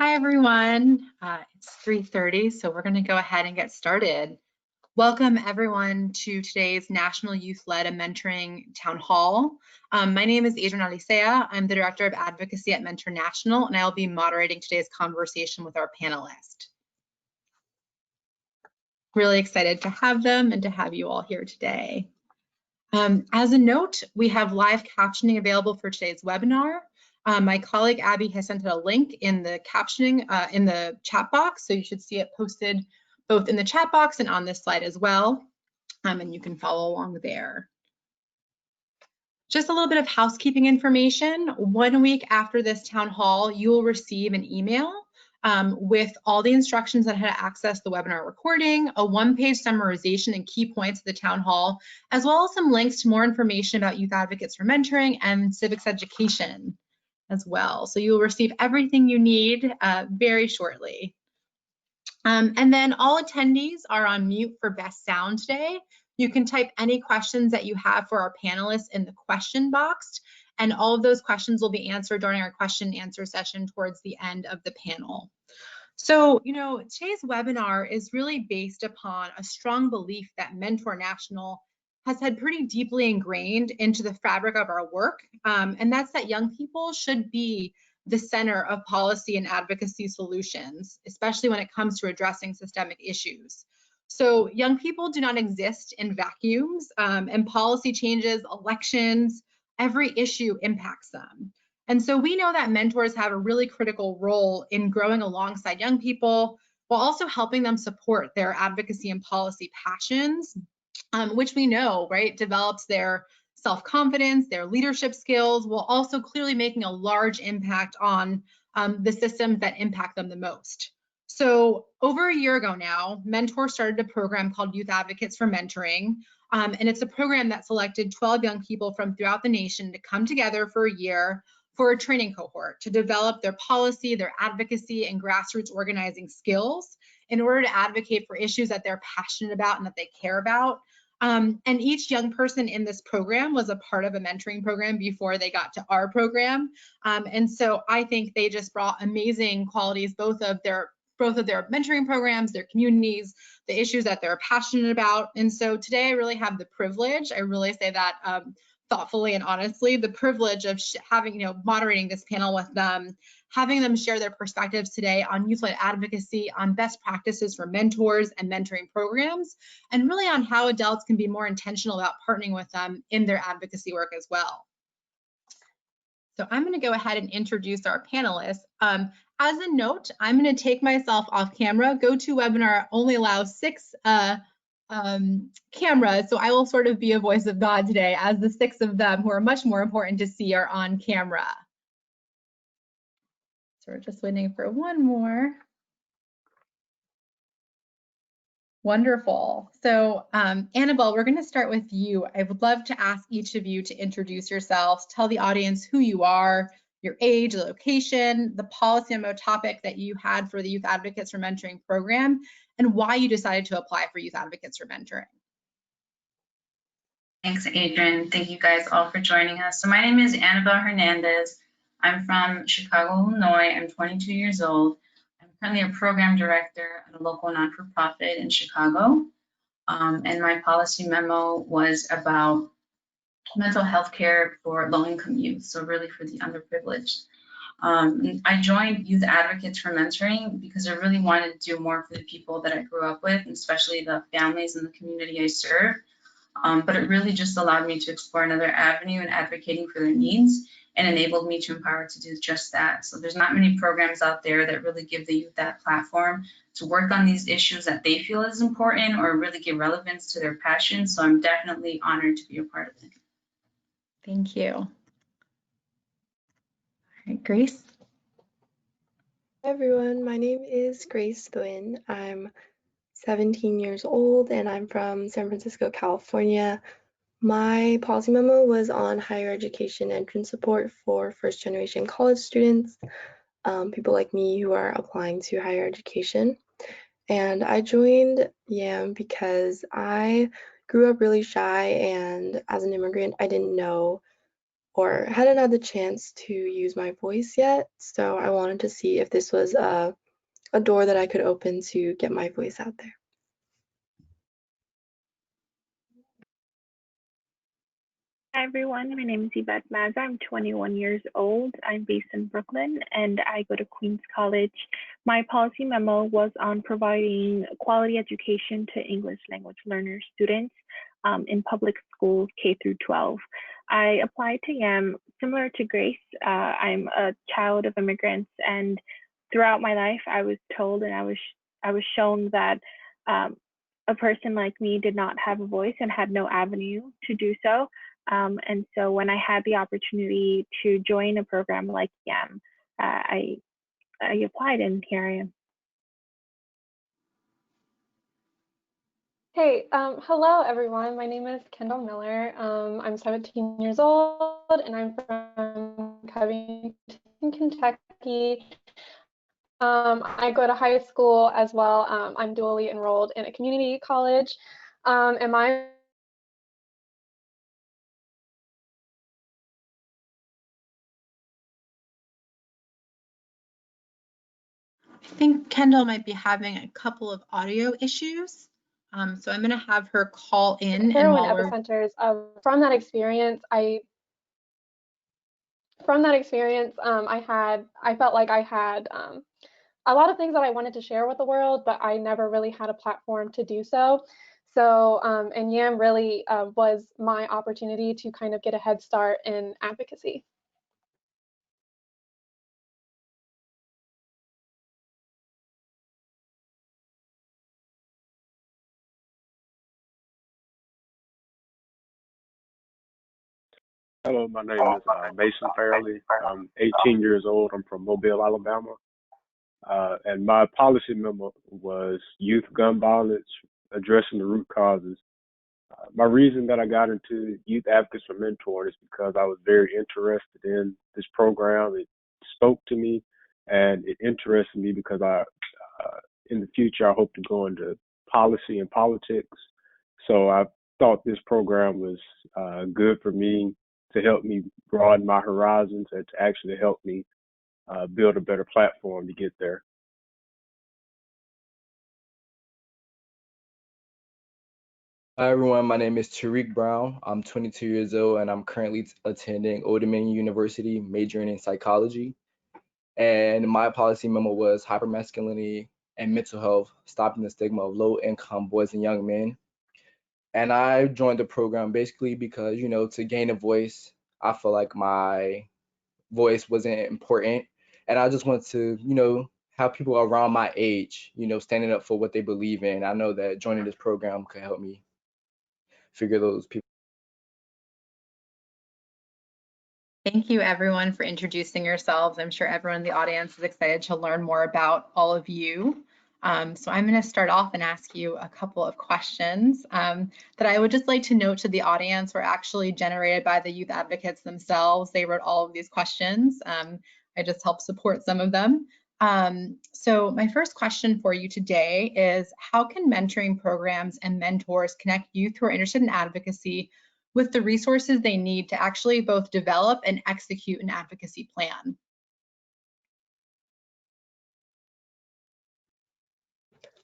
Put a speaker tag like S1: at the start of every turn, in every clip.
S1: Hi, everyone. It's 3:30, so we're going to go ahead and get started. Welcome, everyone, to today's National Youth-Led Mentoring Town Hall. My name is Adrienne Alicea. I'm the Director of Advocacy at Mentor National, and I'll be moderating today's conversation with our panelists. Really excited to have them and to have you all here today. As a note, we have live captioning available for today's webinar. My colleague Abby has sent a link in the captioning in the chat box, so you should see it posted both in the chat box and on this slide as well, and you can follow along there. Just a little bit of housekeeping information. 1 week after this town hall, you will receive an email with all the instructions on how to access the webinar recording, a one-page summarization and key points of the town hall, as well as some links to more information about Youth Advocates for Mentoring and civics education as well. So you will receive everything you need very shortly. And then all attendees are on mute for best sound today. You can type any questions that you have for our panelists in the question box, and all of those questions will be answered during our question and answer session towards the end of the panel. So, today's webinar is really based upon a strong belief that Mentor National has had pretty deeply ingrained into the fabric of our work, and that's that young people should be the center of policy and advocacy solutions, especially when it comes to addressing systemic issues. So young people do not exist in vacuums, and policy changes, elections, every issue impacts them. And so we know that mentors have a really critical role in growing alongside young people while also helping them support their advocacy and policy passions, which we know, right, develops their self-confidence, their leadership skills, while also clearly making a large impact on the systems that impact them the most. So over a year ago now, Mentor started a program called Youth Advocates for Mentoring, and it's a program that selected 12 young people from throughout the nation to come together for a year for a training cohort to develop their policy, their advocacy, and grassroots organizing skills in order to advocate for issues that they're passionate about and that they care about. And each young person in this program was a part of a mentoring program before they got to our program. And so I think they just brought amazing qualities, both of their mentoring programs, their communities, the issues that they're passionate about. And so today I really have the privilege, I really say that thoughtfully and honestly, the privilege of having, moderating this panel with them, having them share their perspectives today on youth-led advocacy, on best practices for mentors and mentoring programs, and really on how adults can be more intentional about partnering with them in their advocacy work as well. So I'm going to go ahead and introduce our panelists. As a note, I'm going to take myself off camera. GoToWebinar only allows 6 cameras, so I will sort of be a voice of God today, as the 6 of them who are much more important to see are on camera. So we're just waiting for one more. Wonderful. So Anabel, we're going to start with you. I would love to ask each of you to introduce yourselves, tell the audience who you are, your age, the location, the policy and topic that you had for the Youth Advocates for Mentoring program, and why you decided to apply for Youth Advocates for Mentoring.
S2: Thanks, Adrienne. Thank you guys all for joining us. So my name is Anabel Hernandez. I'm from Chicago, Illinois. I'm 22 years old. I'm currently a program director at a local non-for-profit in Chicago. And my policy memo was about mental health care for low-income youth, so really for the underprivileged. I joined Youth Advocates for Mentoring because I really wanted to do more for the people that I grew up with, especially the families in the community I serve. But it really just allowed me to explore another avenue in advocating for their needs and enabled me to empower to do just that. So there's not many programs out there that really give the youth that platform to work on these issues that they feel is important or really give relevance to their passion. So I'm definitely honored to be a part of it.
S1: Thank you. All right, Grace.
S3: Hi everyone, my name is Grace Nguyen. I'm 17 years old and I'm from San Francisco, California. My policy memo was on higher education entrance support for first-generation college students, people like me who are applying to higher education. And I joined YAM because I grew up really shy, and as an immigrant, I didn't know or hadn't had the chance to use my voice yet. So I wanted to see if this was a door that I could open to get my voice out there.
S4: Hi everyone, my name is Ivette. I'm 21 years old. I'm based in Brooklyn and I go to Queens College. My policy memo was on providing quality education to English language learner students in public schools K through 12. I applied to YAM similar to Grace. I'm a child of immigrants, and throughout my life I was told and I was shown that a person like me did not have a voice and had no avenue to do so. And so when I had the opportunity to join a program like YAM, I applied and here I am.
S5: Hey, hello everyone. My name is Kyndall Miller. I'm 17 years old and I'm from Covington, Kentucky. I go to high school as well. I'm dually enrolled in a community college. And my
S1: I think Kyndall might be having a couple of audio issues. So I'm going to have her call in.
S5: heroin epicenters. From that experience, I felt like I had a lot of things that I wanted to share with the world, but I never really had a platform to do so. So, and YAM really was my opportunity to kind of get a head start in advocacy.
S6: Hello, my name is Mason Fairley. I'm 18 years old. I'm from Mobile, Alabama. And my policy memo was youth gun violence, addressing the root causes. My reason that I got into Youth Advocacy for Mentoring is because I was very interested in this program. It spoke to me and it interested me because in the future, I hope to go into policy and politics. So I thought this program was good for me to help me broaden my horizons and to actually help me build a better platform to get there.
S7: Hi everyone, my name is Tariq Brown. I'm 22 years old and I'm currently attending Old Dominion University, majoring in psychology. And my policy memo was hypermasculinity and mental health, stopping the stigma of low-income boys and young men. And I joined the program basically because, to gain a voice, I feel like my voice wasn't important. And I just wanted to, have people around my age, standing up for what they believe in. I know that joining this program could help me figure those people.
S1: Thank you everyone for introducing yourselves. I'm sure everyone in the audience is excited to learn more about all of you. So I'm going to start off and ask you a couple of questions that I would just like to note to the audience were actually generated by the youth advocates themselves. They wrote all of these questions. I just helped support some of them. So my first question for you today is, how can mentoring programs and mentors connect youth who are interested in advocacy with the resources they need to actually both develop and execute an advocacy plan?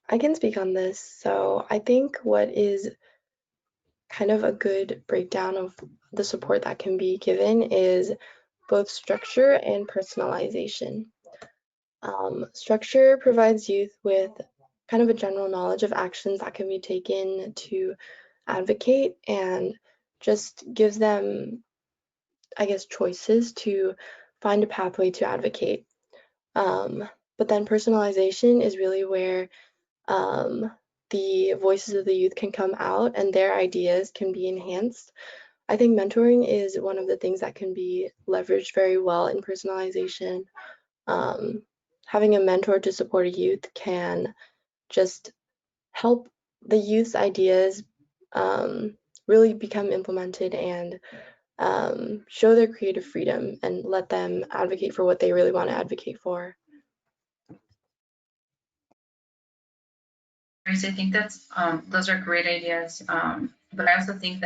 S3: I can speak on this. So I think what is kind of a good breakdown of the support that can be given is both structure and personalization. Structure provides youth with kind of a general knowledge of actions that can be taken to advocate and just gives them, I guess, choices to find a pathway to advocate. But then personalization is really where the voices of the youth can come out and their ideas can be enhanced. I think mentoring is one of the things that can be leveraged very well in personalization. Having a mentor to support a youth can just help the youth's ideas really become implemented and show their creative freedom and let them advocate for what they really want to advocate for.
S2: I think that's those are great ideas. But I also think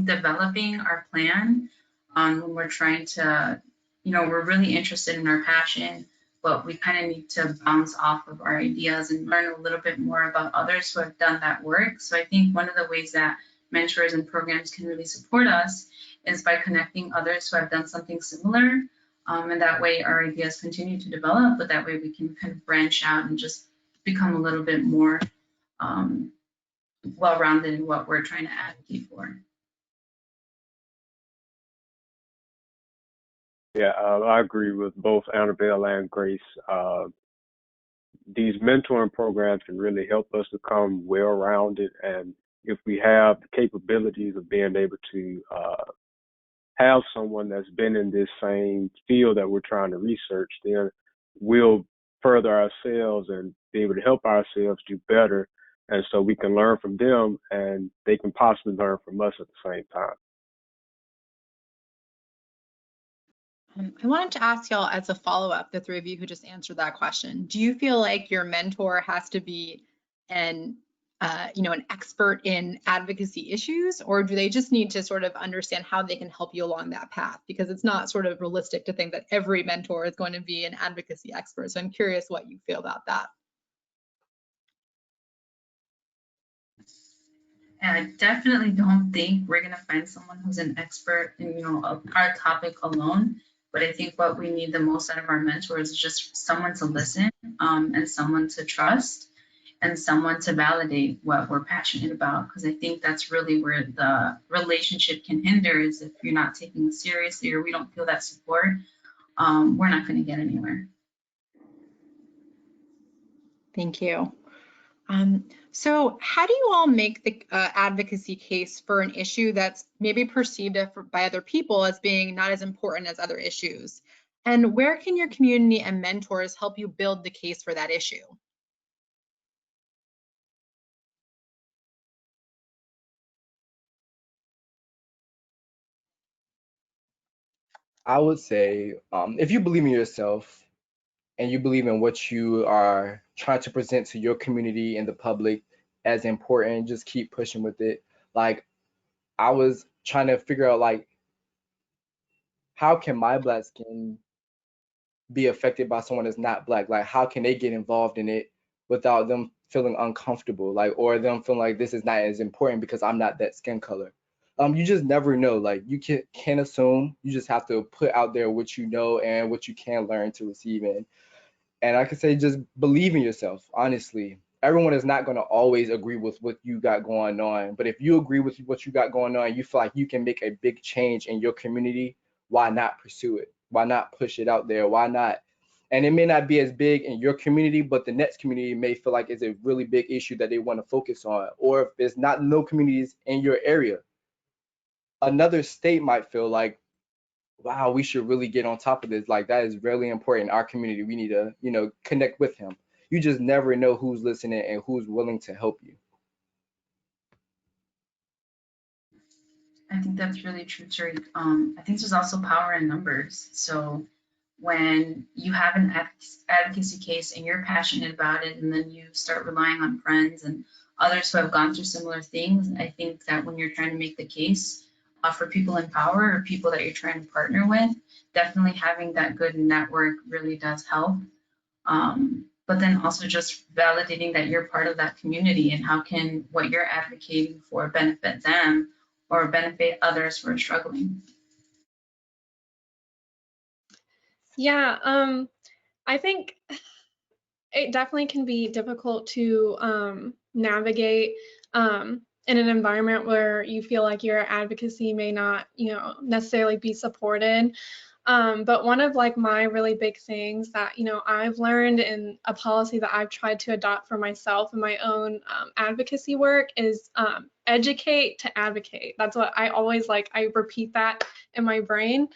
S2: developing our plan when we're trying to, we're really interested in our passion, but we kind of need to bounce off of our ideas and learn a little bit more about others who have done that work. So I think one of the ways that mentors and programs can really support us is by connecting others who have done something similar. And that way our ideas continue to develop, but that way we can kind of branch out and just become a little bit more well-rounded in what we're trying to advocate for.
S6: Yeah, I agree with both Anabel and Grace. These mentoring programs can really help us become well-rounded, and if we have the capabilities of being able to have someone that's been in this same field that we're trying to research, then we'll further ourselves and be able to help ourselves do better. And so we can learn from them and they can possibly learn from us at the same time.
S1: I wanted to ask y'all as a follow-up, the three of you who just answered that question, do you feel like your mentor has to be an expert in advocacy issues, or do they just need to sort of understand how they can help you along that path? Because it's not sort of realistic to think that every mentor is going to be an advocacy expert. So I'm curious what you feel about that.
S2: And I definitely don't think we're gonna find someone who's an expert in, our topic alone. But I think what we need the most out of our mentors is just someone to listen, and someone to trust, and someone to validate what we're passionate about. Because I think that's really where the relationship can hinder, is if you're not taking it seriously or we don't feel that support, we're not going to get anywhere.
S1: Thank you. So how do you all make the advocacy case for an issue that's maybe perceived by other people as being not as important as other issues? And where can your community and mentors help you build the case for that issue?
S7: I would say if you believe in yourself and you believe in what you are trying to present to your community and the public as important, just keep pushing with it. Like, I was trying to figure out, like, how can my Black skin be affected by someone that's not Black? Like, how can they get involved in it without them feeling uncomfortable, like, or them feeling like this is not as important because I'm not that skin color? You just never know. Like, you can't assume. You just have to put out there what you know and what you can learn to receive in. And I could say just believe in yourself, honestly. Everyone is not going to always agree with what you got going on. But if you agree with what you got going on, you feel like you can make a big change in your community, why not pursue it? Why not push it out there? Why not? And it may not be as big in your community, but the next community may feel like it's a really big issue that they want to focus on. Or if there's not no communities in your area, another state might feel like, wow, we should really get on top of this. Like, that is really important in our community. We need to, connect with him. You just never know who's listening and who's willing to help you.
S2: I think that's really true, Tariq. I think there's also power in numbers. So when you have an advocacy case and you're passionate about it, and then you start relying on friends and others who have gone through similar things, I think that when you're trying to make the case for people in power or people that you're trying to partner with, definitely having that good network really does help. But then also just validating that you're part of that community, and how can what you're advocating for benefit them or benefit others who are struggling.
S5: Yeah, I think it definitely can be difficult to navigate in an environment where you feel like your advocacy may not, necessarily be supported. But one of my really big things that, I've learned in a policy that I've tried to adopt for myself in my own advocacy work is educate to advocate. That's what I always I repeat that in my brain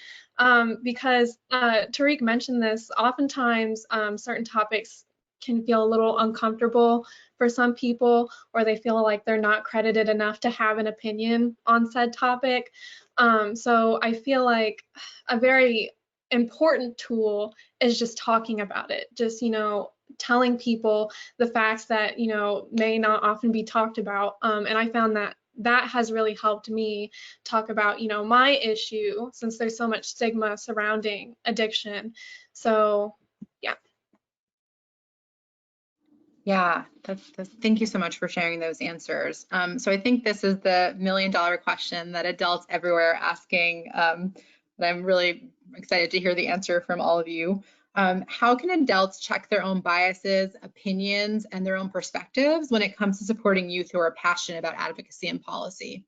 S5: because Tariq mentioned this, oftentimes certain topics can feel a little uncomfortable for some people, or they feel like they're not credited enough to have an opinion on said topic. So I feel like a very important tool is just talking about it, just, telling people the facts that, may not often be talked about. And I found that that has really helped me talk about, you know, my issue, since there's so much stigma surrounding addiction. So yeah.
S1: Yeah, thank you so much for sharing those answers. So I think this is the million-dollar question that adults everywhere are asking, and I'm really excited to hear the answer from all of you. How can adults check their own biases, opinions, and their own perspectives when it comes to supporting youth who are passionate about advocacy and policy?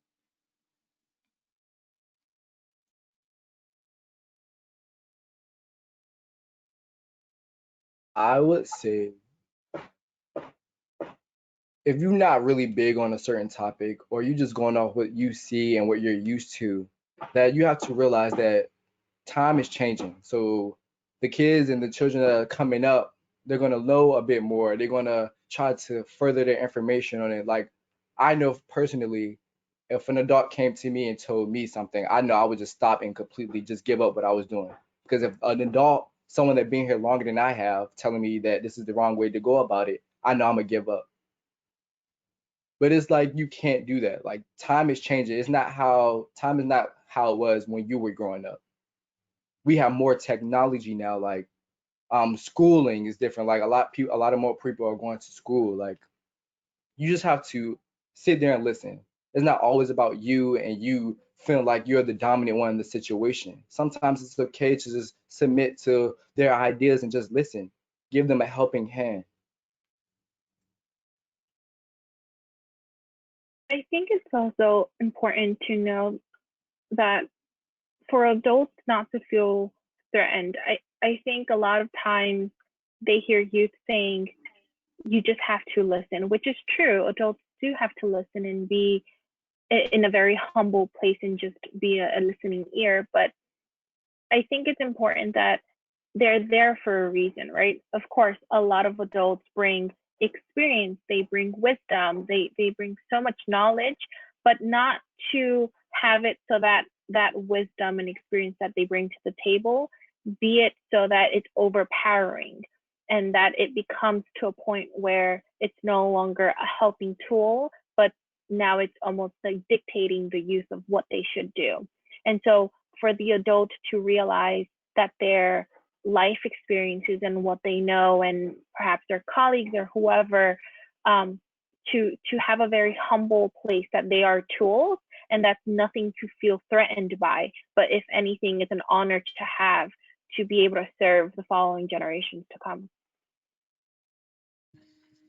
S7: I would say if you're not really big on a certain topic, or you just going off what you see and what you're used to, that you have to realize that time is changing. So the kids and the children that are coming up, they're gonna know a bit more. They're gonna try to further their information on it. Like I know personally, if an adult came to me and told me something, I know I would just stop and completely just give up what I was doing. Because if an adult, someone that been here longer than I have, telling me that this is the wrong way to go about it, I know I'm gonna give up. But it's like you can't do that. Like time is changing. Time is not how it was when you were growing up. We have more technology now. Like schooling is different. Like a lot of more people are going to school. Like you just have to sit there and listen. It's not always about you and you feeling like you're the dominant one in the situation. Sometimes it's okay to just submit to their ideas and just listen. Give them a helping hand.
S4: I think it's also important to know that for adults not to feel threatened, I think a lot of times they hear youth saying, you just have to listen, which is true. Adults do have to listen and be in a very humble place and just be a listening ear. But I think it's important that they're there for a reason, right? Of course, a lot of adults bring experience, they bring wisdom, they bring so much knowledge, but not to have it so that that wisdom and experience that they bring to the table, be it so that it's overpowering and that it becomes to a point where it's no longer a helping tool, but now it's almost like dictating the use of what they should do. And so for the adult to realize that their life experiences and what they know, and perhaps their colleagues or whoever, to have a very humble place that they are tools, and that's nothing to feel threatened by, but if anything, it's an honor to have to be able to serve the following generations to come.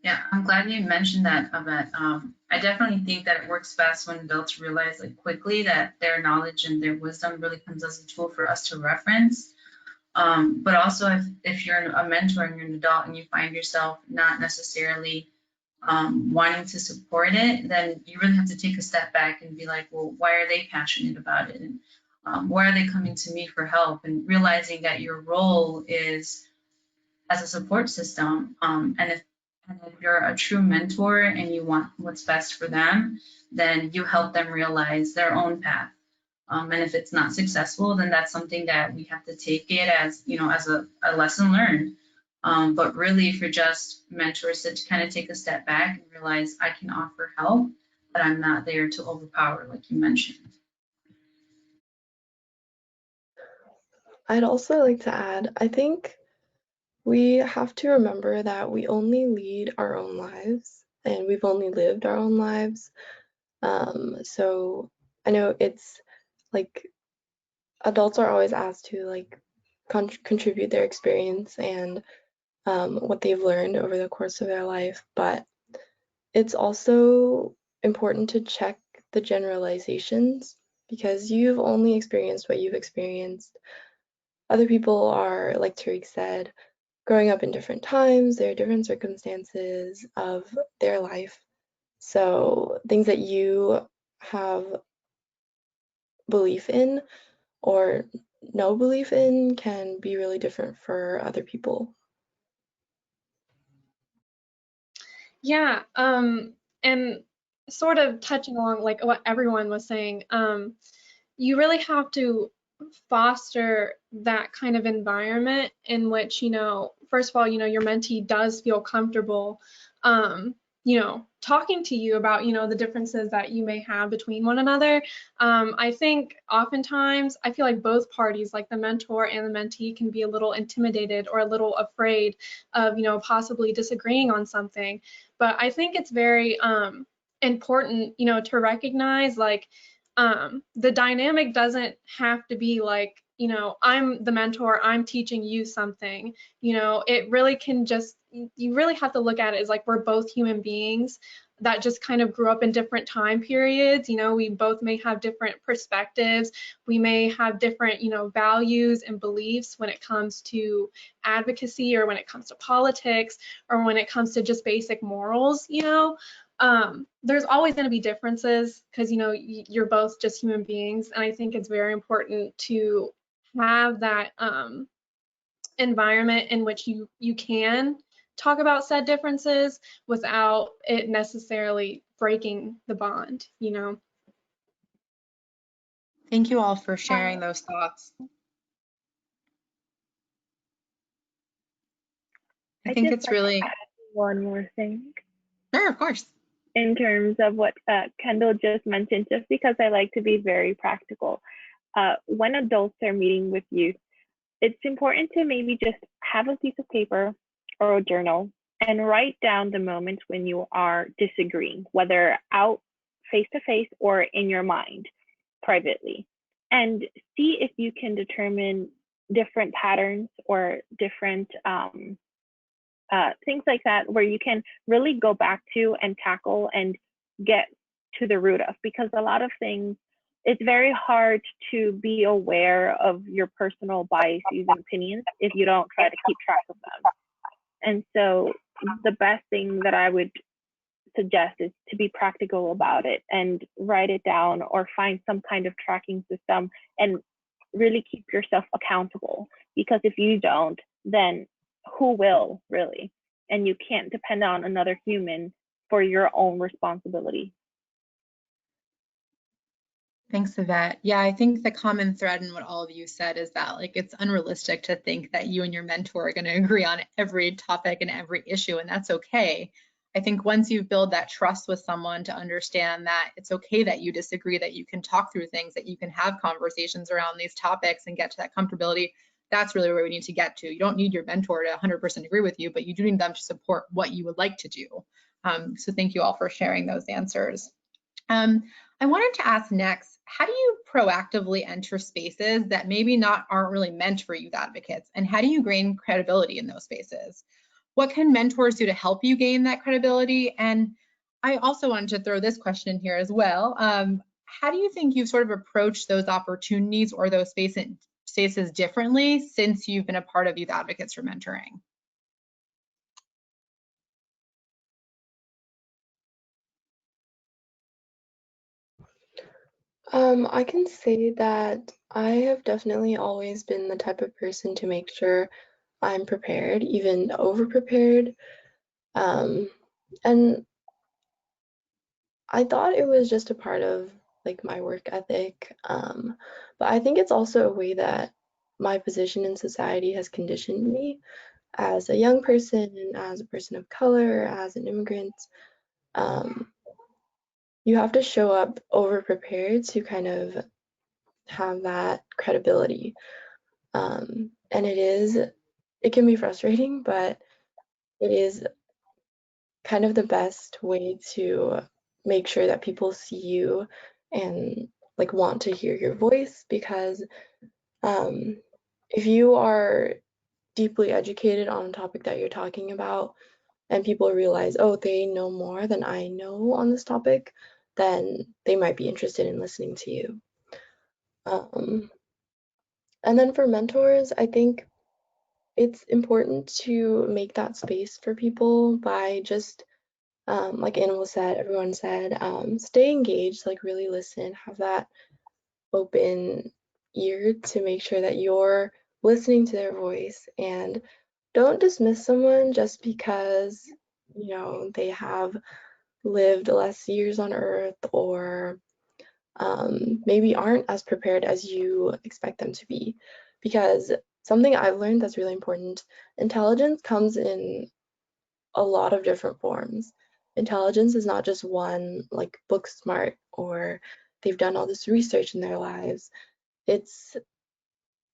S2: Yeah, I'm glad you mentioned that, Ivette. I definitely think that it works best when adults realize like quickly that their knowledge and their wisdom really comes as a tool for us to reference. But also if you're a mentor and you're an adult and you find yourself not necessarily wanting to support it, then you really have to take a step back and be like, well, why are they passionate about it? And why are they coming to me for help? And realizing that your role is as a support system. And if you're a true mentor and you want what's best for them, then you help them realize their own path. And if it's not successful, then that's something that we have to take it as, you know, as a lesson learned. But really for just mentors to kind of take a step back and realize I can offer help, but I'm not there to overpower, like you mentioned.
S3: I'd also like to add, I think we have to remember that we only lead our own lives and we've only lived our own lives. So I know it's like adults are always asked to like contribute their experience and what they've learned over the course of their life, but it's also important to check the generalizations because you've only experienced what you've experienced. Other people are, like Tariq said, growing up in different times, there are different circumstances of their life. So things that you have belief in or no belief in can be really different for other people.
S5: Yeah, and sort of touching along like what everyone was saying, you really have to foster that kind of environment in which, you know, first of all, you know, your mentee does feel comfortable talking to you about, the differences that you may have between one another. I think oftentimes I feel like both parties, like the mentor and the mentee, can be a little intimidated or a little afraid of, possibly disagreeing on something. But I think it's very important, to recognize like the dynamic doesn't have to be like, I'm the mentor, I'm teaching you something. It really can just, you really have to look at it as like we're both human beings that just kind of grew up in different time periods. We both may have different perspectives. We may have different, values and beliefs when it comes to advocacy, or when it comes to politics, or when it comes to just basic morals. There's always going to be differences because, you're both just human beings. And I think it's very important to have that environment in which you can talk about said differences without it necessarily breaking the bond.
S1: Thank you all for sharing those thoughts. I think it's really
S4: one more thing.
S1: Sure, of course.
S4: In terms of what Kyndall just mentioned, just because I like to be very practical. When adults are meeting with youth, it's important to maybe just have a piece of paper or a journal and write down the moments when you are disagreeing, whether out face to face or in your mind privately, and see if you can determine different patterns or different things like that, where you can really go back to and tackle and get to the root of, because a lot of things, it's very hard to be aware of your personal biases and opinions if you don't try to keep track of them. And so the best thing that I would suggest is to be practical about it and write it down, or find some kind of tracking system and really keep yourself accountable. Because if you don't, then who will, really? And you can't depend on another human for your own responsibility.
S1: Thanks, Ivette. Yeah, I think the common thread in what all of you said is that like it's unrealistic to think that you and your mentor are going to agree on every topic and every issue, and that's okay. I think once you build that trust with someone to understand that it's okay that you disagree, that you can talk through things, that you can have conversations around these topics and get to that comfortability, that's really where we need to get to. You don't need your mentor to 100% agree with you, but you do need them to support what you would like to do. So thank you all for sharing those answers. I wanted to ask next, how do you proactively enter spaces that maybe aren't really meant for youth advocates? And how do you gain credibility in those spaces? What can mentors do to help you gain that credibility? And I also wanted to throw this question in here as well. How do you think you've sort of approached those opportunities or those spaces differently since you've been a part of Youth Advocates for Mentoring?
S3: I can say that I have definitely always been the type of person to make sure I'm prepared, even over-prepared. And I thought it was just a part of like my work ethic, but I think it's also a way that my position in society has conditioned me as a young person, as a person of color, as an immigrant. You have to show up over-prepared to kind of have that credibility. And it can be frustrating, but it is kind of the best way to make sure that people see you and like want to hear your voice, because if you are deeply educated on a topic that you're talking about and people realize, oh, they know more than I know on this topic, then they might be interested in listening to you. And then for mentors, I think it's important to make that space for people by just, like Anabel said, everyone said, stay engaged, like really listen, have that open ear to make sure that you're listening to their voice, and don't dismiss someone just because, they have lived less years on Earth, or maybe aren't as prepared as you expect them to be. Because something I've learned that's really important, intelligence comes in a lot of different forms. intelligence is not just one, like book smart, or they've done all this research in their lives. It's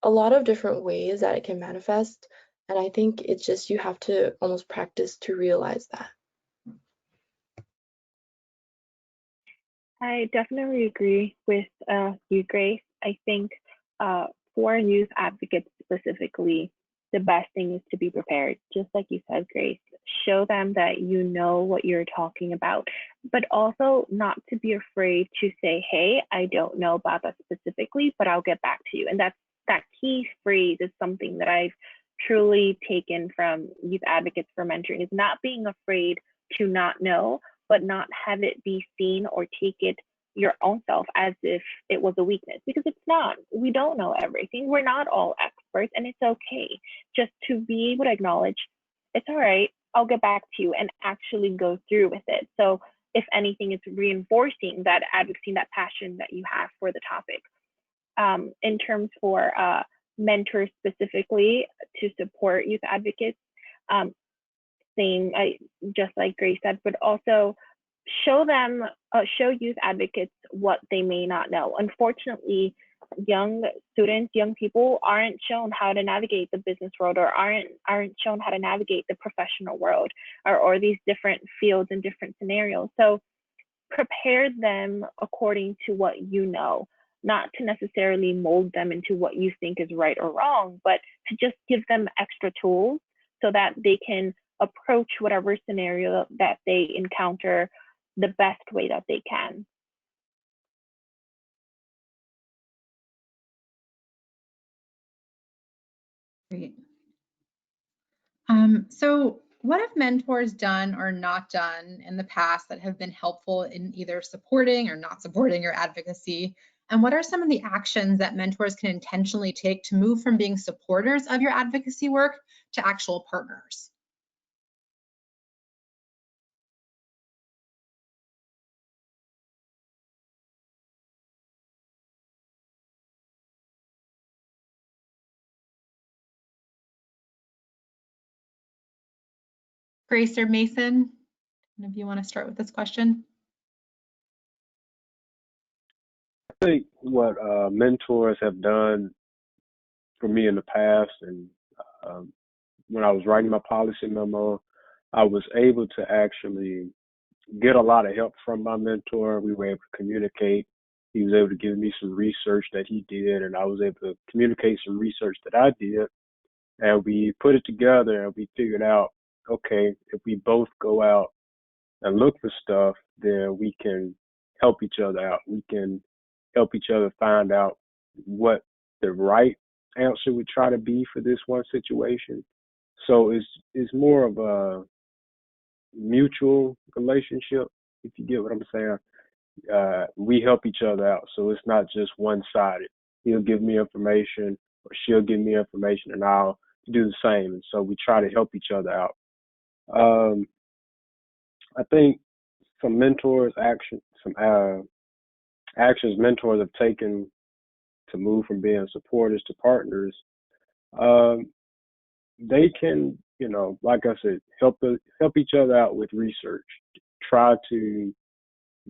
S3: a lot of different ways that it can manifest. And I think it's just you have to almost practice to realize that.
S4: I definitely agree with you, Grace. I think for youth advocates specifically, the best thing is to be prepared. Just like you said, Grace, show them that you know what you're talking about, but also not to be afraid to say, hey, I don't know about that specifically, but I'll get back to you. And that key phrase is something that I've truly taken from youth advocates for mentoring, is not being afraid to not know, but not have it be seen or take it your own self as if it was a weakness, because it's not. We don't know everything. We're not all experts, and it's okay. Just to be able to acknowledge, it's all right, I'll get back to you, and actually go through with it. So if anything, it's reinforcing that advocacy, that passion that you have for the topic. In terms for mentors specifically to support youth advocates, same, just like Grace said, but also show youth advocates what they may not know. Unfortunately, young students, young people aren't shown how to navigate the business world, or aren't shown how to navigate the professional world, or these different fields and different scenarios. So prepare them according to what you know, not to necessarily mold them into what you think is right or wrong, but to just give them extra tools so that they can approach whatever scenario that they encounter the best way that they can.
S1: Great. So what have mentors done or not done in the past that have been helpful in either supporting or not supporting your advocacy? And what are some of the actions that mentors can intentionally take to move from being supporters of your advocacy work to actual partners? Grace or Mason, if you want to start with this question.
S6: I think what mentors have done for me in the past, and when I was writing my policy memo, I was able to actually get a lot of help from my mentor. We were able to communicate. He was able to give me some research that he did, and I was able to communicate some research that I did. And we put it together, and we figured out, okay, if we both go out and look for stuff, then we can help each other out. We can help each other find out what the right answer would try to be for this one situation. So it's more of a mutual relationship, if you get what I'm saying. We help each other out, so it's not just one-sided. He'll give me information, or she'll give me information, and I'll do the same. And so we try to help each other out. I think some actions mentors have taken to move from being supporters to partners. They can, like I said, help each other out with research. Try to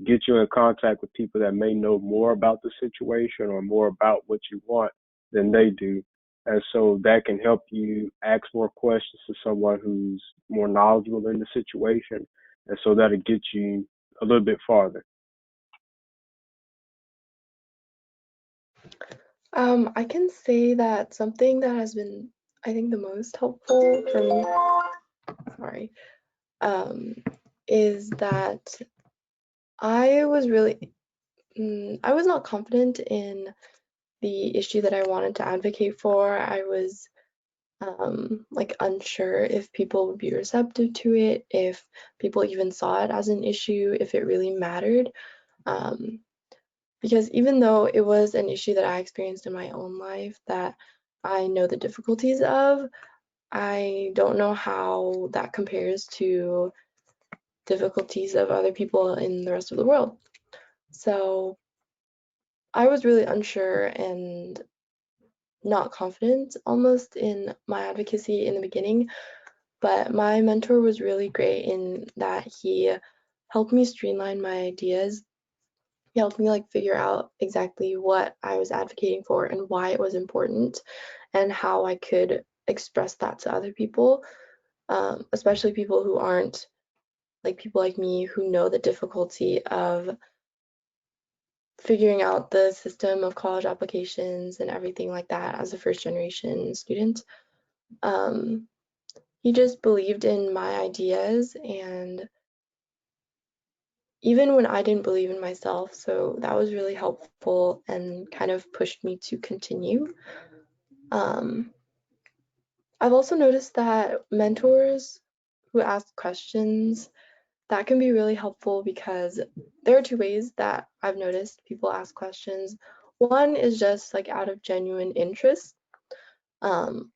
S6: get you in contact with people that may know more about the situation or more about what you want than they do. And so that can help you ask more questions to someone who's more knowledgeable in the situation. And so that'll get you a little bit farther.
S3: I can say that something that has been, I think, the most helpful for me, is that I was not confident in the issue that I wanted to advocate for. I was like unsure if people would be receptive to it, if people even saw it as an issue, if it really mattered. Because even though it was an issue that I experienced in my own life that I know the difficulties of, I don't know how that compares to difficulties of other people in the rest of the world. So I was really unsure and not confident almost in my advocacy in the beginning, but my mentor was really great in that he helped me streamline my ideas. He helped me like figure out exactly what I was advocating for and why it was important and how I could express that to other people, especially people who aren't like people like me who know the difficulty of figuring out the system of college applications and everything like that as a first generation student. He just believed in my ideas, and even when I didn't believe in myself, so that was really helpful and kind of pushed me to continue. I've also noticed that mentors who ask questions, that can be really helpful because there are two ways that I've noticed people ask questions. One is just like out of genuine interest,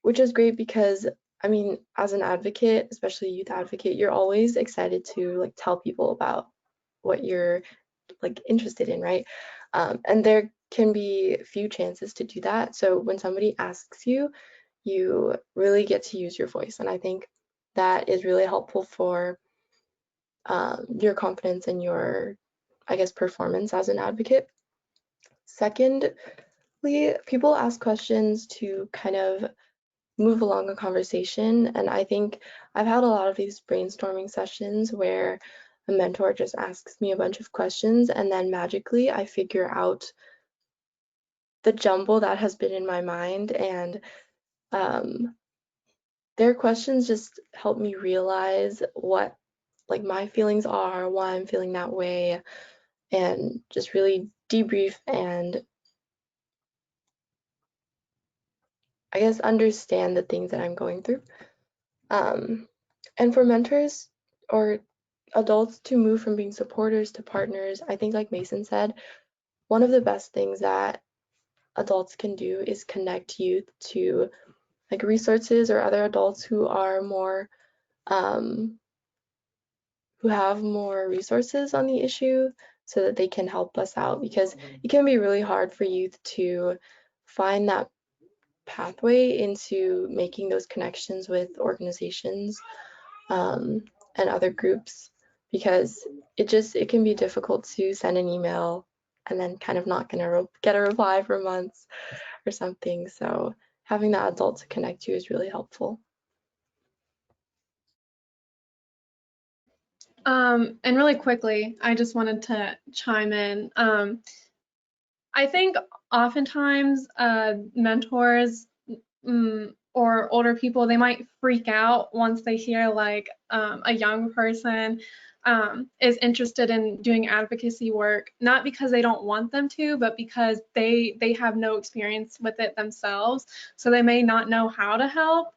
S3: which is great because I mean, as an advocate, especially a youth advocate, you're always excited to like tell people about what you're like interested in, right? And there can be few chances to do that. So when somebody asks you, you really get to use your voice, and I think that is really helpful for your confidence and your, I guess, performance as an advocate. Secondly, people ask questions to kind of move along a conversation, and I think I've had a lot of these brainstorming sessions where a mentor just asks me a bunch of questions and then magically I figure out the jumble that has been in my mind, and their questions just help me realize what like my feelings are, why I'm feeling that way, and just really debrief and I guess understand the things that I'm going through. And for mentors or adults to move from being supporters to partners, I think like Mason said, one of the best things that adults can do is connect youth to like resources or other adults who are more who have more resources on the issue so that they can help us out, because it can be really hard for youth to find that pathway into making those connections with organizations and other groups, because it can be difficult to send an email and then kind of not gonna get a reply for months or something. So having that adult to connect to is really helpful.
S5: And really quickly, I just wanted to chime in. I think oftentimes mentors or older people, they might freak out once they hear like a young person is interested in doing advocacy work, not because they don't want them to, but because they have no experience with it themselves, so they may not know how to help.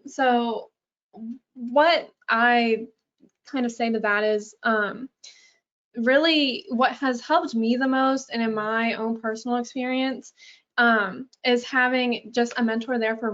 S5: So what I kind of say to that is really what has helped me the most and in my own personal experience is having just a mentor there for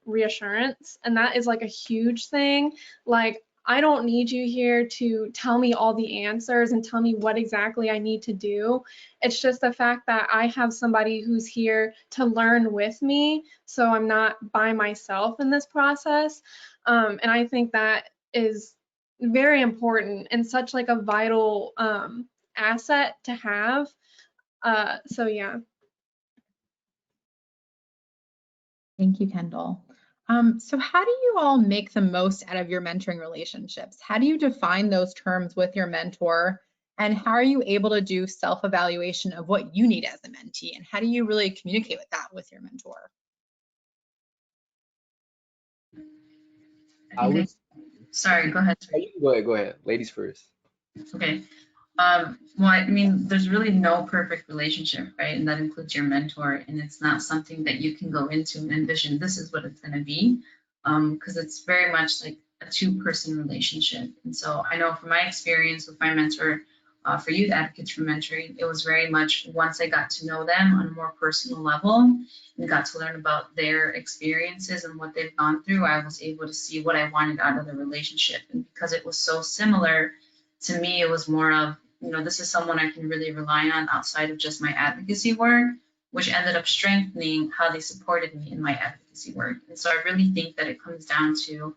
S5: reassurance. And that is like a huge thing. Like, I don't need you here to tell me all the answers and tell me what exactly I need to do. It's just the fact that I have somebody who's here to learn with me, so I'm not by myself in this process. And I think that is very important and such like a vital asset to have. So yeah.
S1: Thank you, Kyndall. So how do you all make the most out of your mentoring relationships? How do you define those terms with your mentor? And how are you able to do self-evaluation of what you need as a mentee? And how do you really communicate with that with your mentor?
S2: Sorry, go ahead.
S7: Go ahead. Ladies first.
S2: Okay. Well, I mean, there's really no perfect relationship, right? And that includes your mentor. And it's not something that you can go into and envision this is what it's going to be, because it's very much like a two-person relationship. And so I know from my experience with my mentor for youth advocates for mentoring, it was very much once I got to know them on a more personal level and got to learn about their experiences and what they've gone through, I was able to see what I wanted out of the relationship. And because it was so similar, to me, it was more of, you know, this is someone I can really rely on outside of just my advocacy work, which ended up strengthening how they supported me in my advocacy work. And so I really think that it comes down to, you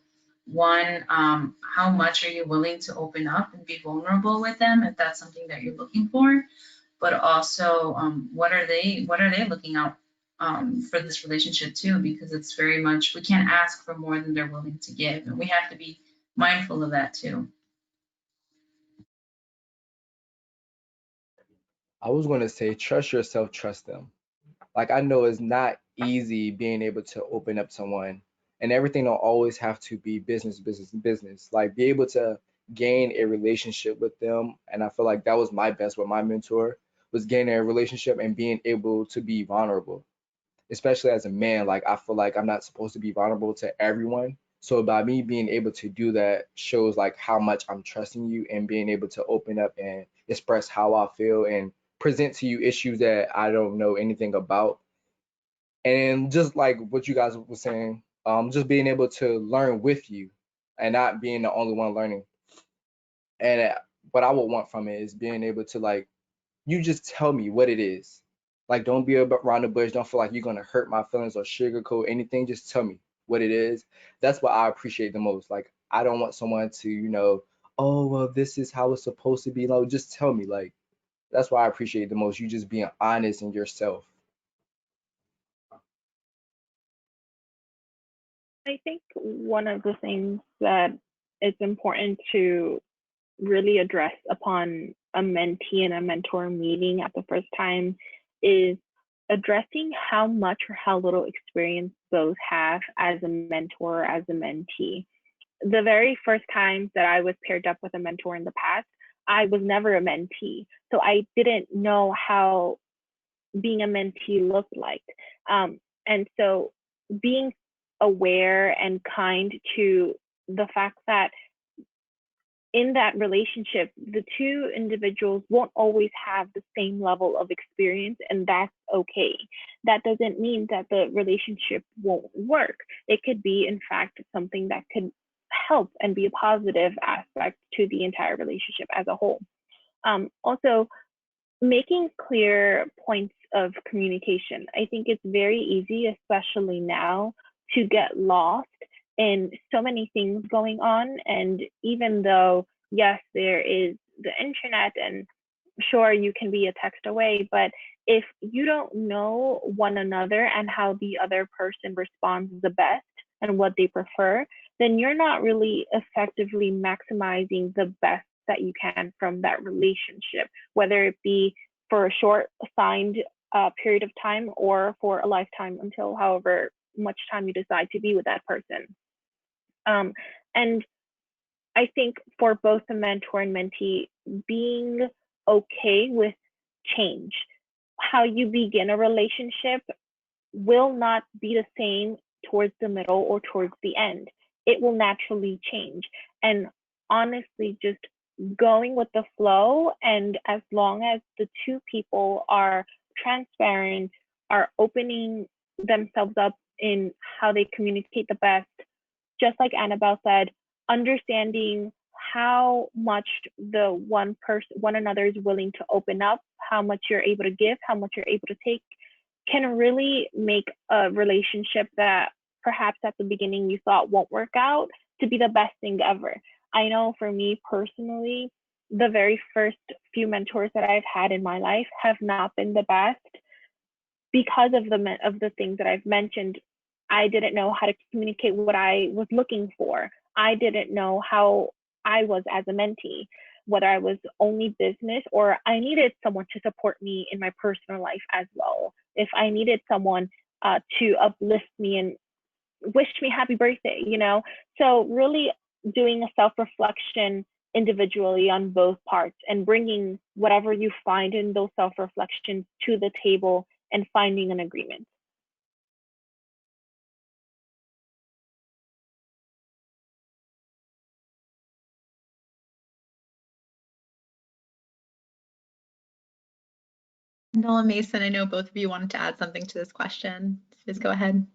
S2: One, how much are you willing to open up and be vulnerable with them if that's something that you're looking for? But also, what are they looking out for this relationship too? Because it's very much, we can't ask for more than they're willing to give, and we have to be mindful of that too.
S7: I was going to say, trust yourself, trust them. Like, I know it's not easy being able to open up someone, and everything don't always have to be business, business, and business. Like, be able to gain a relationship with them. And I feel like that was my best with my mentor, was gaining a relationship and being able to be vulnerable. Especially as a man, like, I feel like I'm not supposed to be vulnerable to everyone. So by me being able to do that shows like how much I'm trusting you and being able to open up and express how I feel and present to you issues that I don't know anything about. And just like what you guys were saying, just being able to learn with you and not being the only one learning. And what I would want from it is being able to, like, you just tell me what it is. Like, don't be around the bush. Don't feel like you're gonna hurt my feelings or sugarcoat anything. Just tell me what it is. That's what I appreciate the most. Like, I don't want someone to, oh well, this is how it's supposed to be. No, just tell me. Like, that's what I appreciate the most. You just being honest in yourself.
S4: I think one of the things that it's important to really address upon a mentee and a mentor meeting at the first time is addressing how much or how little experience both have as a mentor or as a mentee. The very first times that I was paired up with a mentor in the past, I was never a mentee. So I didn't know how being a mentee looked like. And so being aware and kind to the fact that in that relationship, the two individuals won't always have the same level of experience, and that's okay. That doesn't mean that the relationship won't work. It could be, in fact, something that could help and be a positive aspect to the entire relationship as a whole. Also, making clear points of communication. I think it's very easy, especially now, to get lost in so many things going on. And even though, yes, there is the internet and sure, you can be a text away, but if you don't know one another and how the other person responds the best and what they prefer, then you're not really effectively maximizing the best that you can from that relationship, whether it be for a short assigned period of time or for a lifetime until however much time you decide to be with that person. And I think for both the mentor and mentee, being okay with change. How you begin a relationship will not be the same towards the middle or towards the end. It will naturally change. And honestly, just going with the flow, and as long as the two people are transparent, are opening themselves up in how they communicate the best, just like Anabel said, understanding how much the one another is willing to open up, how much you're able to give, how much you're able to take, can really make a relationship that perhaps at the beginning you thought won't work out to be the best thing ever. I know for me personally, the very first few mentors that I've had in my life have not been the best because of the things that I've mentioned. I didn't know how to communicate what I was looking for. I didn't know how I was as a mentee, whether I was only business or I needed someone to support me in my personal life as well. If I needed someone to uplift me and wish me happy birthday, So really doing a self-reflection individually on both parts and bringing whatever you find in those self-reflections to the table and finding an agreement.
S1: Kyndall and Mason, I know both of you wanted to add something to this question. Just go ahead.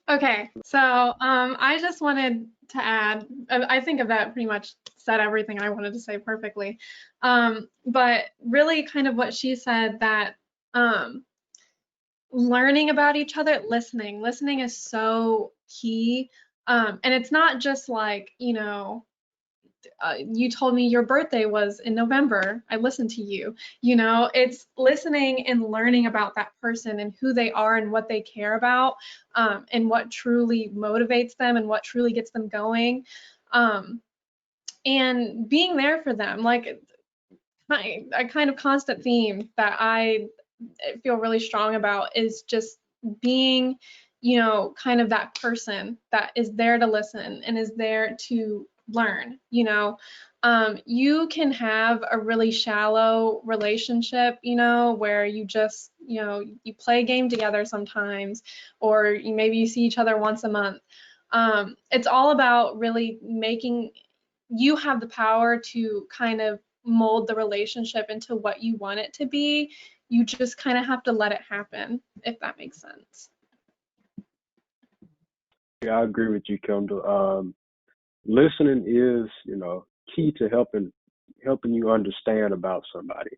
S8: Okay, so I just wanted to add, I think Ivette pretty much
S5: said everything I wanted to say perfectly. But really kind of what she said, that learning about each other, listening is so key. And it's not just like, you told me your birthday was in November, I listened to you. It's listening and learning about that person and who they are and what they care about, and what truly motivates them and what truly gets them going, and being there for them. Like a kind of constant theme that I feel really strong about is just being, kind of that person that is there to listen and is there to learn. You can have a really shallow relationship, where you just, you play a game together sometimes, or maybe you see each other once a month. It's all about really making, you have the power to kind of mold the relationship into what you want it to be. You just kind of have to let it happen, if that makes sense.
S6: Yeah, I agree with you, Kyndall. Listening is, key to helping you understand about somebody.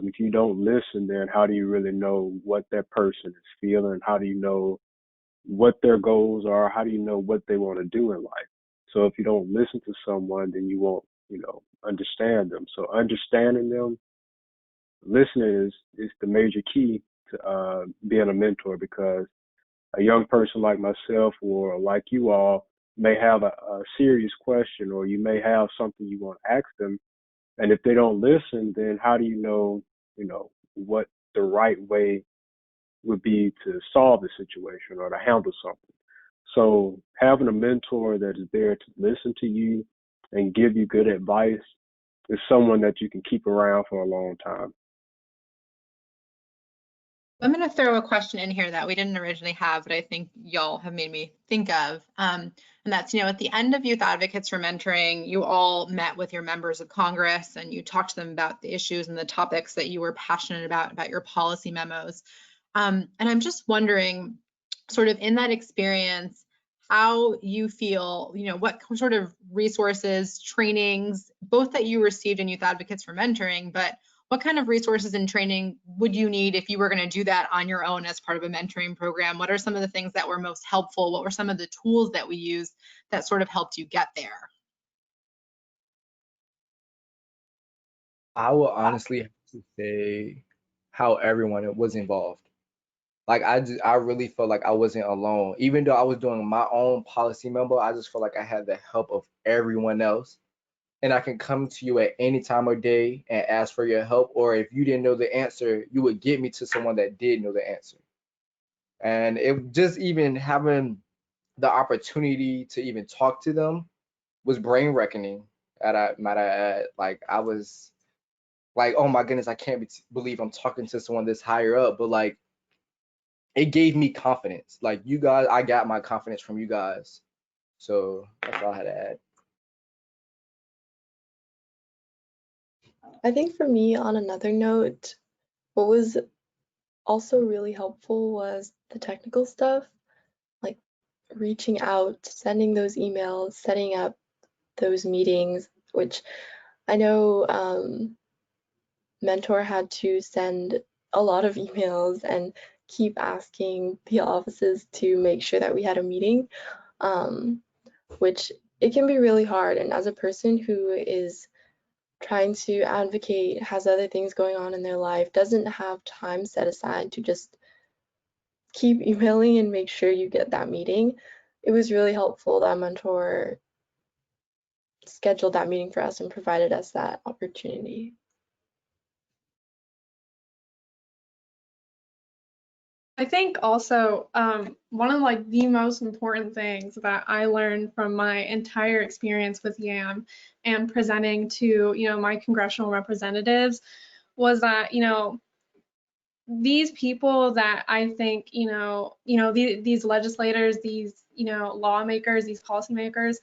S6: If you don't listen, then how do you really know what that person is feeling? How do you know what their goals are? How do you know what they want to do in life? So if you don't listen to someone, then you won't, understand them. So understanding them, listening is the major key to being a mentor, because a young person like myself or like you all may have a serious question, or you may have something you want to ask them. And if they don't listen, then how do you know, what the right way would be to solve the situation or to handle something? So having a mentor that is there to listen to you and give you good advice is someone that you can keep around for a long time.
S1: I'm going to throw a question in here that we didn't originally have, but I think y'all have made me think of. And that's, at the end of Youth Advocates for Mentoring, you all met with your members of Congress and you talked to them about the issues and the topics that you were passionate about your policy memos. And I'm just wondering, sort of in that experience, how you feel, what sort of resources, trainings, both that you received in Youth Advocates for Mentoring, but what kind of resources and training would you need if you were going to do that on your own as part of a mentoring program? What are some of the things that were most helpful? What were some of the tools that we used that sort of helped you get there?
S7: I will honestly have to say how everyone was involved. Like I really felt like I wasn't alone. Even though I was doing my own policy memo, I just felt like I had the help of everyone else. And I can come to you at any time of day and ask for your help. Or if you didn't know the answer, you would get me to someone that did know the answer. And it just even having the opportunity to even talk to them was brain reckoning. Might I add, like I was like, oh my goodness, I can't believe I'm talking to someone this higher up. But like, it gave me confidence. Like you guys, I got my confidence from you guys. So that's all I had to add.
S3: I think for me, on another note, what was also really helpful was the technical stuff, like reaching out, sending those emails, setting up those meetings, which I know Mentor had to send a lot of emails and keep asking the offices to make sure that we had a meeting, which it can be really hard. And as a person who is trying to advocate, has other things going on in their life, doesn't have time set aside to just keep emailing and make sure you get that meeting, it was really helpful that Mentor scheduled that meeting for us and provided us that opportunity.
S5: I think also one of like the most important things that I learned from my entire experience with YAM and presenting to my congressional representatives was that these people that I think these legislators, these lawmakers, these policymakers,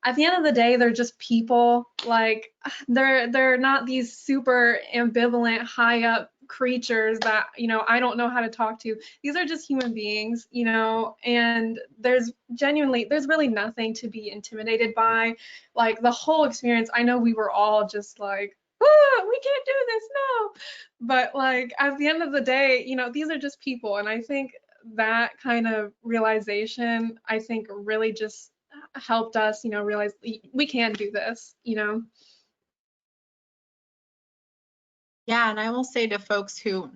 S5: at the end of the day, they're just people. Like they're not these super ambivalent, high up
S8: creatures that, you know, I don't know how to talk to. These are just human beings, you know, and there's really nothing to be intimidated by. Like the whole experience, I know we were all just like, ah, we can't do this, no. But like at the end of the day, you know, these are just people. And I think that kind of realization, I think really just helped us, you know, realize we can do this, you know.
S1: Yeah, and I will say to folks who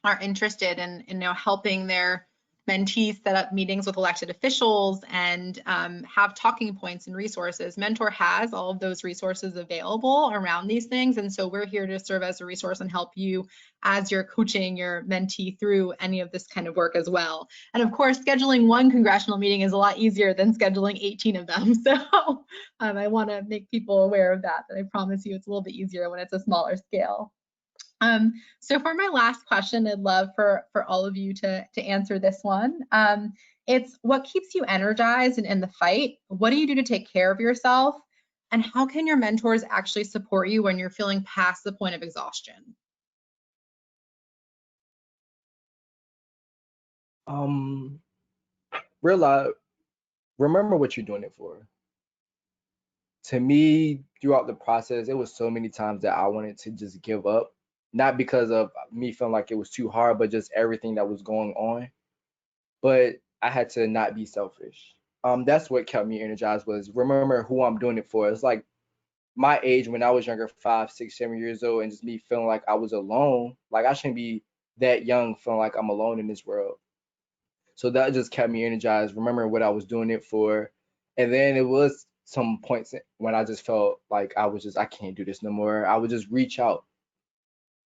S1: are interested in you know, helping their mentees set up meetings with elected officials and have talking points and resources. Mentor has all of those resources available around these things. And so we're here to serve as a resource and help you as you're coaching your mentee through any of this kind of work as well. And of course, scheduling one congressional meeting is a lot easier than scheduling 18 of them. So I want to make people aware of that, I promise you it's a little bit easier when it's a smaller scale. So for my last question, I'd love for all of you to answer this one. It's what keeps you energized and in the fight? What do you do to take care of yourself? And how can your mentors actually support you when you're feeling past the point of exhaustion?
S7: Realize, remember what you're doing it for. To me, throughout the process, it was so many times that I wanted to just give up, not because of me feeling like it was too hard, but just everything that was going on. But I had to not be selfish. That's what kept me energized, was remember who I'm doing it for. It's like my age when I was younger, 5, 6, 7 years old, and just me feeling like I was alone. Like I shouldn't be that young feeling like I'm alone in this world. So that just kept me energized, remembering what I was doing it for. And then it was some points when I just felt like I can't do this no more. I would just reach out,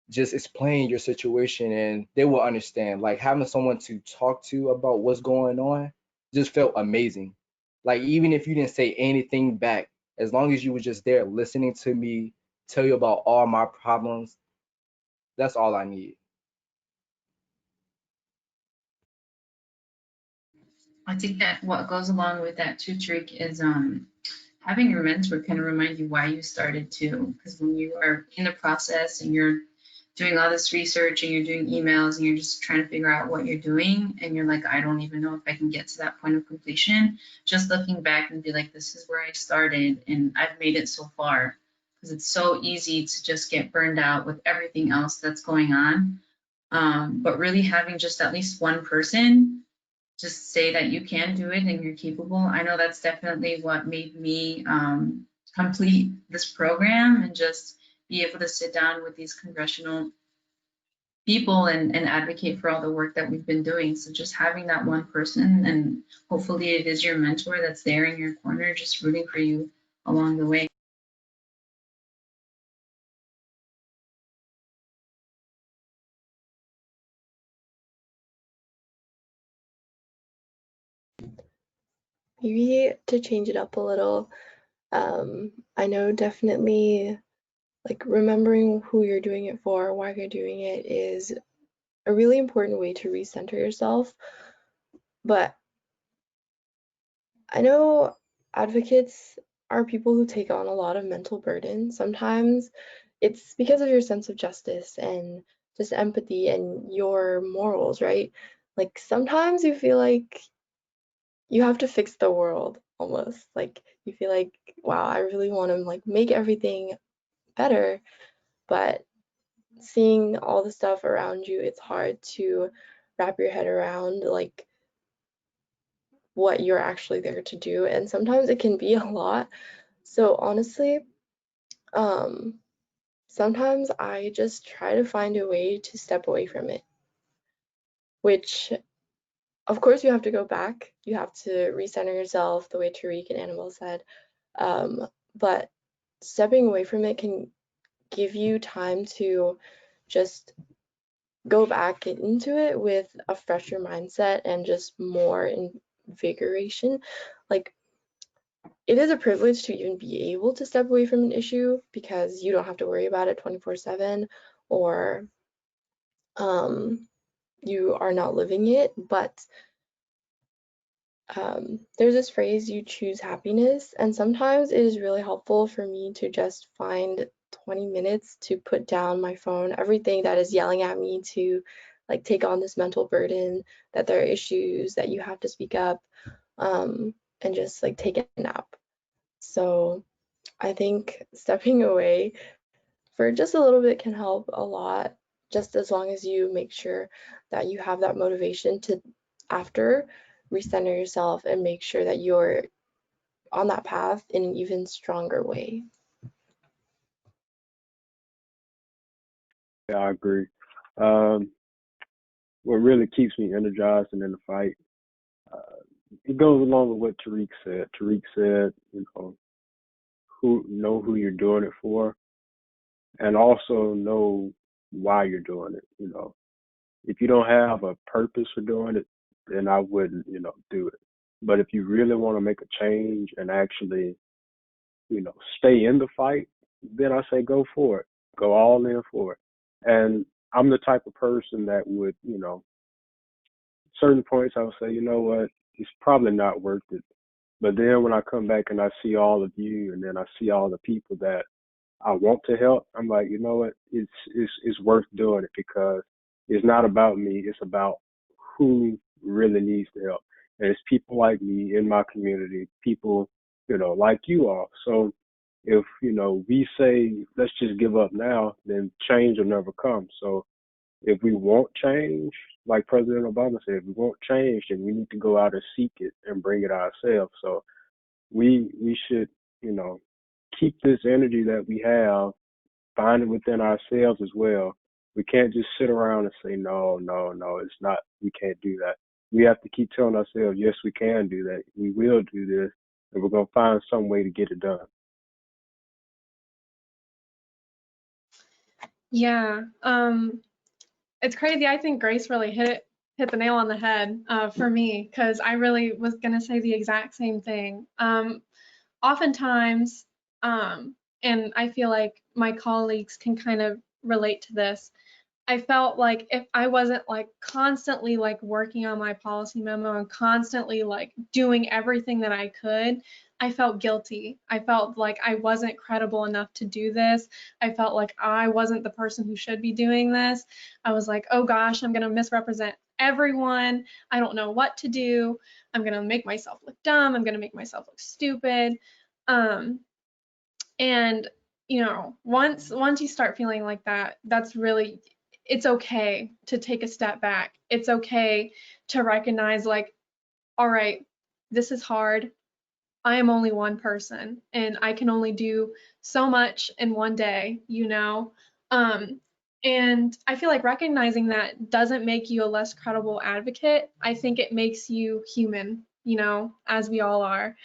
S7: just explain your situation, and they will understand. Like having someone to talk to about what's going on just felt amazing. Like even if you didn't say anything back, as long as you were just there listening to me tell you about all my problems, that's all I need.
S2: I think that what goes along with that too, Tariq, is having your mentor kind of remind you why you started too. Because when you are in the process and you're doing all this research and you're doing emails and you're just trying to figure out what you're doing and you're like, I don't even know if I can get to that point of completion, just looking back and be like, this is where I started and I've made it so far. Because it's so easy to just get burned out with everything else that's going on. But really having just at least one person just say that you can do it and you're capable. I know that's definitely what made me complete this program and just be able to sit down with these congressional people and advocate for all the work that we've been doing. So just having that one person, and hopefully it is your mentor that's there in your corner, just rooting for you along the way.
S3: Maybe to change it up a little, I know definitely like remembering who you're doing it for, why you're doing it is a really important way to recenter yourself. But I know advocates are people who take on a lot of mental burden. Sometimes it's because of your sense of justice and just empathy and your morals, right? Like sometimes you feel like you have to fix the world almost. Like you feel like, wow, I really want to like make everything better, but seeing all the stuff around you, it's hard to wrap your head around like what you're actually there to do, and sometimes it can be a lot. So honestly, sometimes I just try to find a way to step away from it, which of course you have to go back, you have to recenter yourself the way Tariq and Anabel said, but stepping away from it can give you time to just go back into it with a fresher mindset and just more invigoration. Like it is a privilege to even be able to step away from an issue because you don't have to worry about it 24/7, or you are not living it. But there's this phrase, you choose happiness, and sometimes it is really helpful for me to just find 20 minutes to put down my phone, everything that is yelling at me to like take on this mental burden, that there are issues, that you have to speak up, and just like take a nap. So I think stepping away for just a little bit can help a lot, just as long as you make sure that you have that motivation to, after, recenter yourself and make sure that you're on that path in an even stronger way.
S6: Yeah, I agree. What really keeps me energized and in the fight, it goes along with what Tariq said. Tariq said, know who you're doing it for, and also know why you're doing it. If you don't have a purpose for doing it, then I wouldn't, do it. But if you really want to make a change and actually, stay in the fight, then I say go for it. Go all in for it. And I'm the type of person that would, certain points I would say, you know what, it's probably not worth it. But then when I come back and I see all of you, and then I see all the people that I want to help, I'm like, you know what, it's worth doing it, because it's not about me, it's about who really needs the help. And it's people like me in my community, people, like you all. So if, we say, let's just give up now, then change will never come. So if we want change, like President Obama said, if we want change, then we need to go out and seek it and bring it ourselves. So we should, keep this energy that we have, find it within ourselves as well. We can't just sit around and say, no, it's not, we can't do that. We have to keep telling ourselves, yes, we can do that. We will do this, and we're going to find some way to get it done.
S8: Yeah, it's crazy. I think Grace really hit the nail on the head for me, because I really was gonna say the exact same thing. Oftentimes, and I feel like my colleagues can kind of relate to this, I felt like if I wasn't like constantly like working on my policy memo and constantly like doing everything that I could, I felt guilty. I felt like I wasn't credible enough to do this. I felt like I wasn't the person who should be doing this. I was like, oh gosh, I'm going to misrepresent everyone. I don't know what to do. I'm going to make myself look dumb. I'm going to make myself look stupid. And once you start feeling like that, that's really, it's okay to take a step back. It's okay to recognize, like, all right, this is hard. I am only one person and I can only do so much in one day, and I feel like recognizing that doesn't make you a less credible advocate. I think it makes you human, as we all are.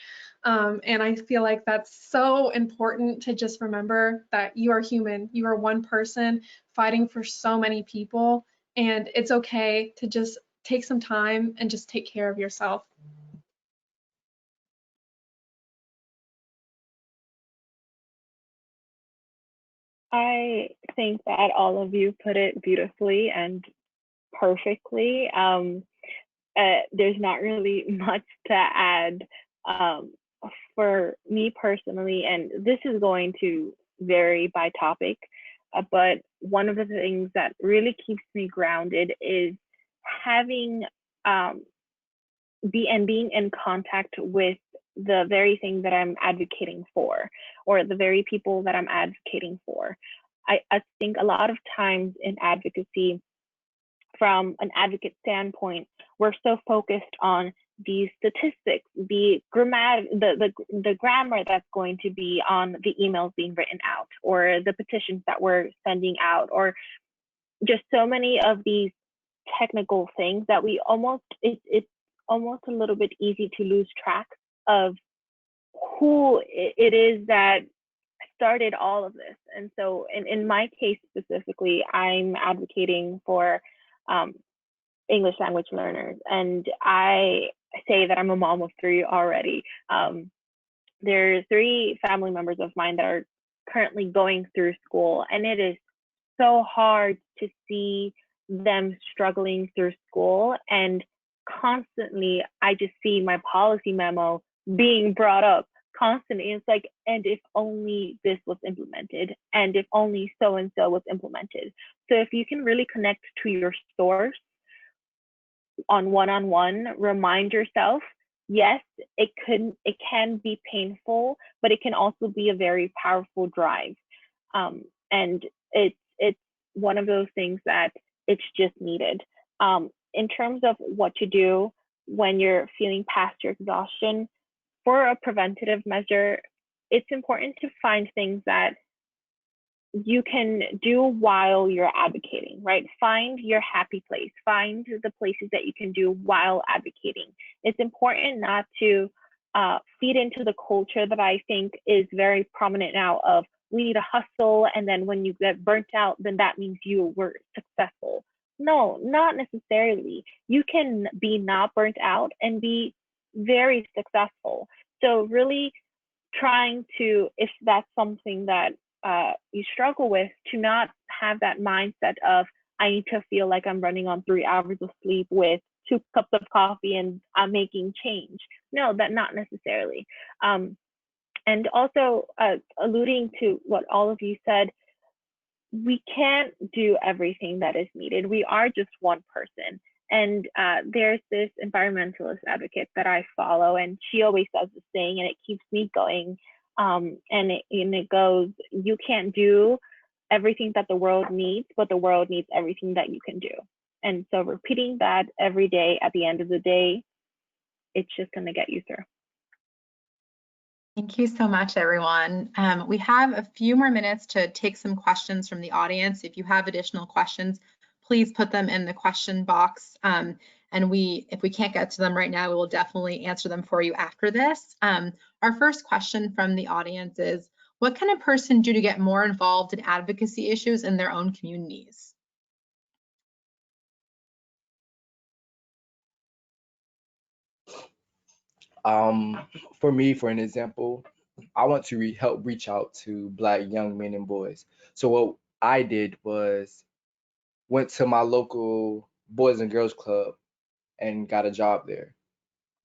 S8: And I feel like that's so important to just remember that you are human. You are one person fighting for so many people, and it's okay to just take some time and just take care of yourself.
S4: I think that all of you put it beautifully and perfectly. There's not really much to add. For me personally, and this is going to vary by topic, but one of the things that really keeps me grounded is having being in contact with the very thing that I'm advocating for, or the very people that I'm advocating for. I think a lot of times in advocacy, from an advocate standpoint, we're so focused on these statistics, the grammar that's going to be on the emails being written out, or the petitions that we're sending out, or just so many of these technical things that we it's almost a little bit easy to lose track of who it is that started all of this. And so in my case specifically, I'm advocating for English language learners. And I say that I'm a mom of 3 already. There's 3 family members of mine that are currently going through school, and it is so hard to see them struggling through school. And constantly, I just see my policy memo being brought up constantly. It's like, and if only this was implemented, and if only so and so was implemented. So if you can really connect to your source on one-on-one, remind yourself, yes, it can be painful, but it can also be a very powerful drive. And it's one of those things that it's just needed. In terms of what to do when you're feeling past your exhaustion, for a preventative measure, it's important to find things that you can do while you're advocating, right? Find your happy place. Find the places that you can do while advocating. It's important not to feed into the culture that I think is very prominent now of we need to hustle, and then when you get burnt out, then that means you were successful. No, not necessarily. You can be not burnt out and be very successful. So really trying to, if that's something that you struggle with, to not have that mindset of I need to feel like I'm running on 3 hours of sleep with 2 cups of coffee and I'm making change. No, that not necessarily. And also alluding to what all of you said, we can't do everything that is needed. We are just one person. And there's this environmentalist advocate that I follow, and she always says this thing, and it keeps me going. And it goes, you can't do everything that the world needs, but the world needs everything that you can do. And so repeating that every day, at the end of the day, it's just going to get you through.
S1: Thank you so much, everyone. We have a few more minutes to take some questions from the audience. If you have additional questions, please put them in the question box. And if we can't get to them right now, we will definitely answer them for you after this. Our first question from the audience is, what can a person do to get more involved in advocacy issues in their own communities?
S7: For me, for an example, I want to help reach out to Black young men and boys. So what I did was went to my local Boys and Girls Club and got a job there.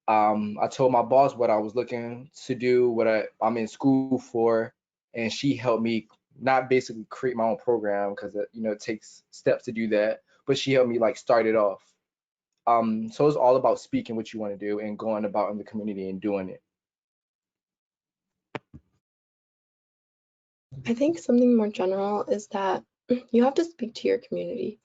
S7: I told my boss what I was looking to do, what I'm in school for, and she helped me not basically create my own program because it takes steps to do that, but she helped me like start it off. So it's all about speaking what you want to do and going about in the community and doing it.
S3: I think something more general is that you have to speak to your community,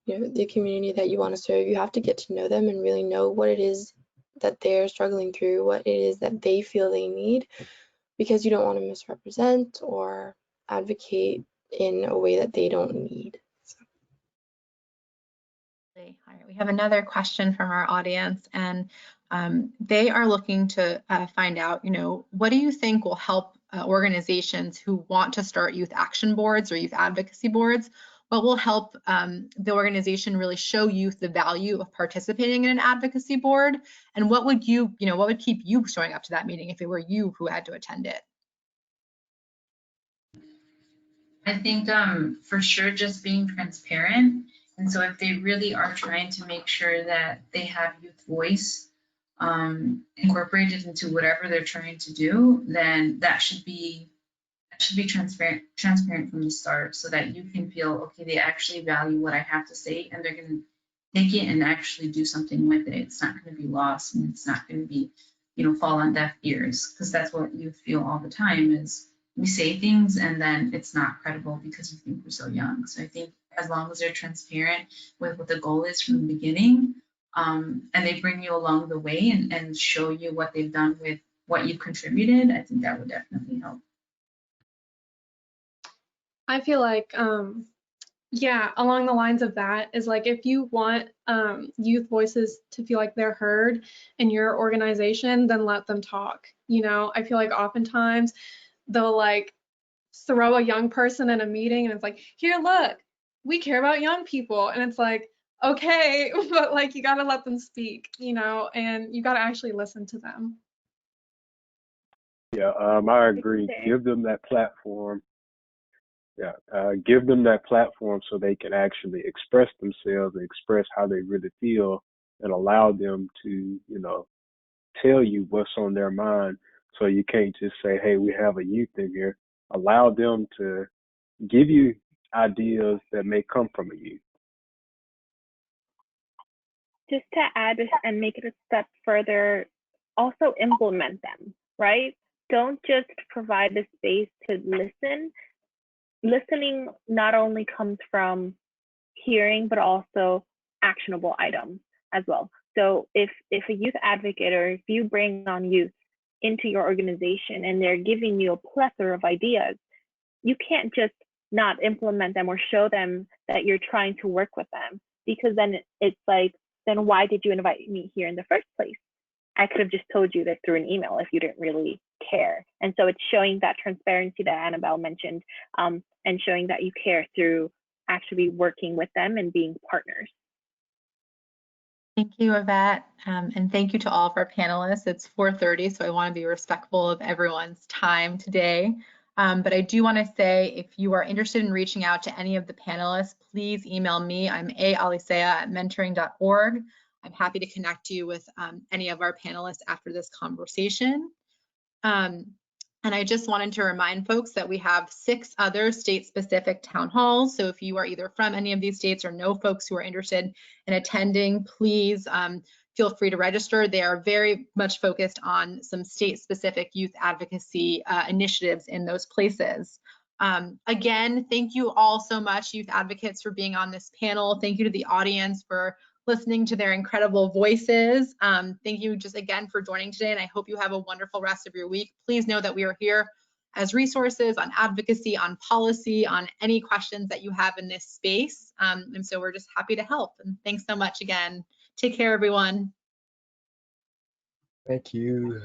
S3: the community that you want to serve. You have to get to know them and really know what it is that they're struggling through, what it is that they feel they need, because you don't want to misrepresent or advocate in a way that they don't need.
S1: All right, we have another question from our audience, and they are looking to find out, what do you think will help organizations who want to start youth action boards or youth advocacy boards? What will help the organization really show youth the value of participating in an advocacy board? And what would what would keep you showing up to that meeting if it were you who had to attend it?
S2: I think for sure just being transparent. And so if they really are trying to make sure that they have youth voice incorporated into whatever they're trying to do, then that should be transparent from the start, so that you can feel, okay, they actually value what I have to say and they're going to take it and actually do something with it. It's not going to be lost, and it's not going to be, fall on deaf ears, because that's what youth feel all the time is we say things and then it's not credible because we think we're so young. So I think as long as they're transparent with what the goal is from the beginning, and they bring you along the way and show you what they've done with what you've contributed, I think that would definitely help.
S8: I feel like, yeah, along the lines of that is like, if you want youth voices to feel like they're heard in your organization, then let them talk. I feel like oftentimes they'll like throw a young person in a meeting and it's like, here, look, we care about young people. And it's like, okay, but like, you got to let them speak, and you got to actually listen to them.
S6: Yeah, I agree. Give them that platform. Yeah, give them that platform so they can actually express themselves and express how they really feel, and allow them to, tell you what's on their mind. So you can't just say, hey, we have a youth in here. Allow them to give you ideas that may come from a youth.
S4: Just to add and make it a step further, also implement them, right? Don't just provide the space to listen. Listening not only comes from hearing, but also actionable items as well. So if a youth advocate, or if you bring on youth into your organization and they're giving you a plethora of ideas, you can't just not implement them or show them that you're trying to work with them, because then it's like, then why did you invite me here in the first place? I could have just told you this through an email if you didn't really care. And so it's showing that transparency that Anabel mentioned, and showing that you care through actually working with them and being partners.
S1: Thank you, Ivette, and thank you to all of our panelists. It's 4:30, so I want to be respectful of everyone's time today. But I do want to say, if you are interested in reaching out to any of the panelists, please email me. I'm aalisea@mentoring.org. I'm happy to connect you with any of our panelists after this conversation. And I just wanted to remind folks that we have 6 other state-specific town halls. So if you are either from any of these states or know folks who are interested in attending, please feel free to register. They are very much focused on some state-specific youth advocacy initiatives in those places. Again, thank you all so much, youth advocates, for being on this panel. Thank you to the audience for listening to their incredible voices. Thank you just again for joining today, and I hope you have a wonderful rest of your week. Please know that we are here as resources on advocacy, on policy, on any questions that you have in this space. And so we're just happy to help. And thanks so much again. Take care, everyone.
S7: Thank you.